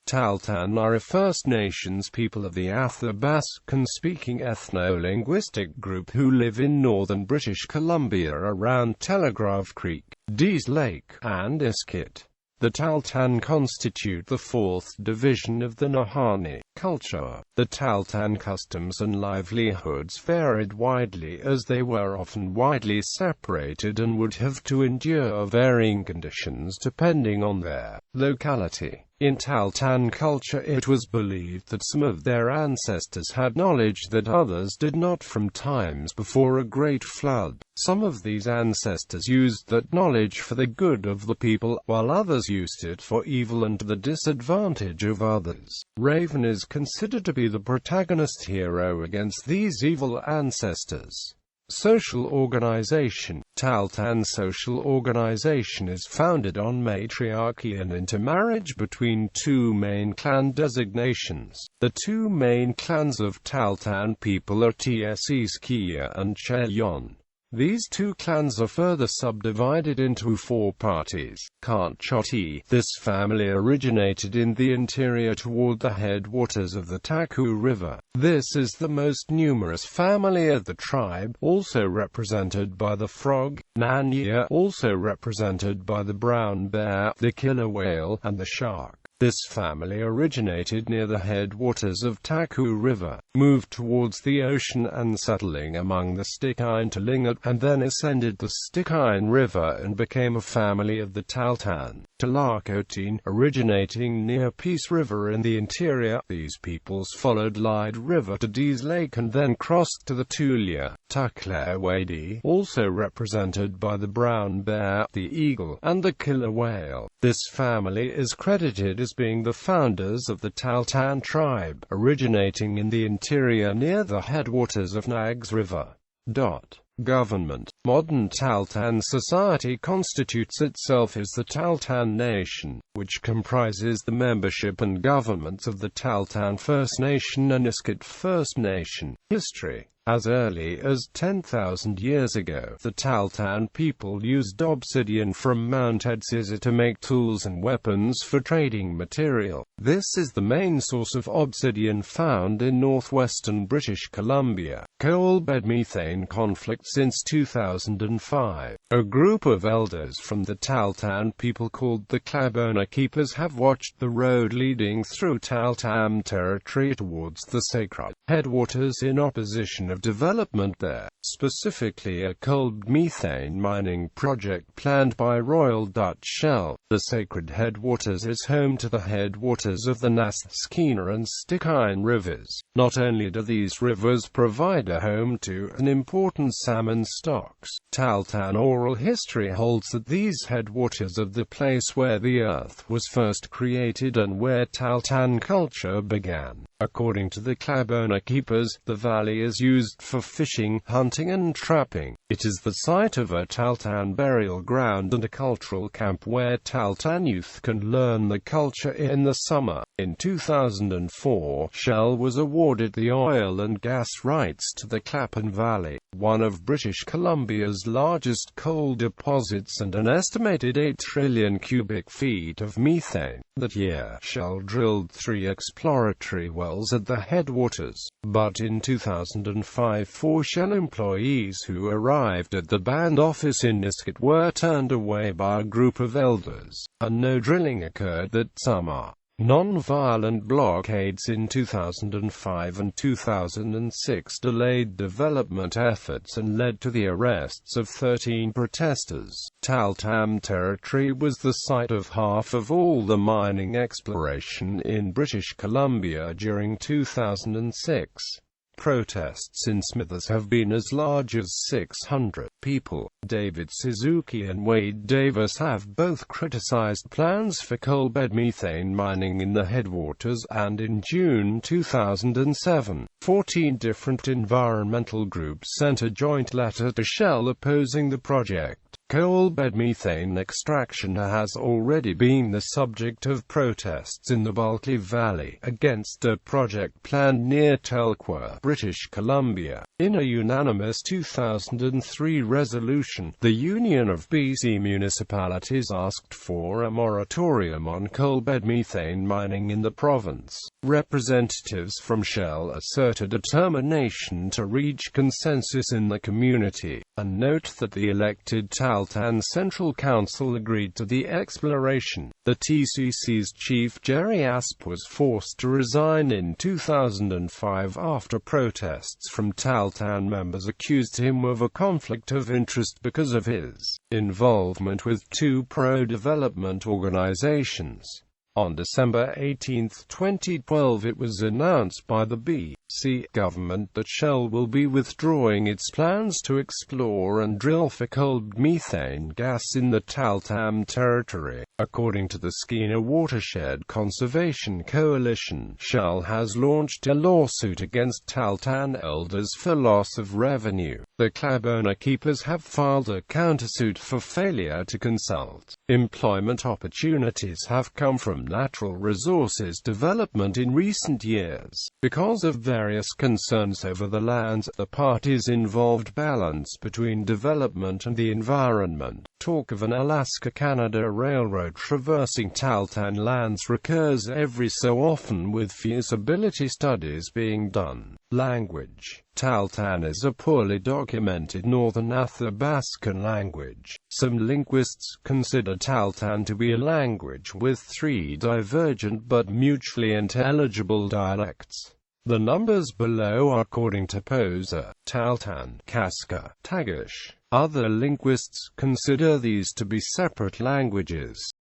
Tahltan are a First Nations people of the Athabaskan-speaking ethnolinguistic group who live in northern British Columbia around Telegraph Creek, Dease Lake, and Iskut.The Tahltan constitute the fourth division of the Nahane culture. The Tahltan customs and livelihoods varied widely as they were often widely separated and would have to endure varying conditions depending on their locality. In Tahltan culture it was believed that some of their ancestors had knowledge that others did not from times before a great flood. Some of these ancestors used that knowledge for the good of the people, while others used it for evil and to the disadvantage of others. Raven is considered to be the protagonist hero against these evil ancestors. Social organization. Tahltan social organization is founded on matriarchy and intermarriage between two main clan designations. The two main clans of Tahltan people are Tseskia and Cheyon. These two clans are further subdivided into four parties. Kanchoti. This family originated in the interior toward the headwaters of the Taku River. This is the most numerous family of the tribe, also represented by the frog. Nahane, also represented by the brown bear, the killer whale, and the shark. This family originated near the headwaters of Taku River, moved towards the ocean and settling among the Stikine Talingat, and then ascended the Stikine River and became a family of the Tahltan. Talakotin, originating near Peace River in the interior. These peoples followed Lide River to Dease Lake and then crossed to the Tulia. Tuklawadi, also represented by the brown bear, the eagle, and the killer whale. This family is credited as being the founders of the Tahltan tribe, originating in the interior near the headwaters of Nags River. Government. Modern Tahltan society constitutes itself as the Tahltan Nation, which comprises the membership and governments of the Tahltan First Nation and Iskut First Nation. History. As early as 10,000 years ago, the Tahltan people used obsidian from Mount Edzizza to make tools and weapons for trading material. This is the main source of obsidian found in northwestern British Columbia. Coal bed methane conflict since 2005. A group of elders from the Tahltan people called the Klabona Keepers have watched the road leading through Tahltan territory towards the sacred headwaters in opposition of development there, specifically a coal methane mining project planned by Royal Dutch Shell. The sacred headwaters is home to the headwaters of the Naskina and Stikine rivers. Not only do these rivers provide a home to an important salmon stocks, Tahltan oral history holds that these headwaters are the place where the earth was first created and where Tahltan culture began. According to the Klabona Keepers, the valley is used for fishing, hunting and trapping. It is the site of a Tahltan burial ground and a cultural camp where Tahltan youth can learn the culture in the summer. In 2004, Shell was awarded the oil and gas rights to the Clapham Valley, one of British Columbia's largest coal deposits and an estimated 8 trillion cubic feet of methane. That year, Shell drilled 3 exploratory wells at the headwaters, but in 2005 4 Shell employees who arrived at the band office in Iskut were turned away by a group of elders, and no drilling occurred that summer. Non-violent blockades in 2005 and 2006 delayed development efforts and led to the arrests of 13 protesters. Tahltan territory was the site of half of all the mining exploration in British Columbia during 2006. Protests in Smithers have been as large as 600 people. David Suzuki and Wade Davis have both criticized plans for coal bed methane mining in the headwaters, and in June 2007, 14 different environmental groups sent a joint letter to Shell opposing the project. Coal bed methane extraction has already been the subject of protests in the Bulkley Valley, against a project planned near Telkwa, British Columbia. In a unanimous 2003 resolution, the Union of BC Municipalities asked for a moratorium on coal bed methane mining in the province. Representatives from Shell assert a determination to reach consensus in the community, and note that the elected Tahltan Central Council agreed to the exploration. The TCC's chief Jerry Asp was forced to resign in 2005 after protests from Tahltan members accused him of a conflict of interest because of his involvement with two pro-development organizations. On December 18, 2012, it was announced by the BC government that Shell will be withdrawing its plans to explore and drill for coal methane gas in the Tahltan territory. According to the Skeena Watershed Conservation Coalition, Shell has launched a lawsuit against Tahltan elders for loss of revenue. The club owner-keepers have filed a countersuit for failure to consult. Employment opportunities have come from natural resources development in recent years. Because of various concerns over the lands, the parties involved balance between development and the environment. Talk of an Alaska-Canada railroad traversing Tahltan lands recurs every so often, with feasibility studies being done. Language. Tahltan is a poorly documented northern Athabaskan language. Some linguists consider Tahltan to be a language with three divergent but mutually intelligible dialects. The numbers below are according to Poser, Tahltan, Kaska, Tagish. Other linguists consider these to be separate languages.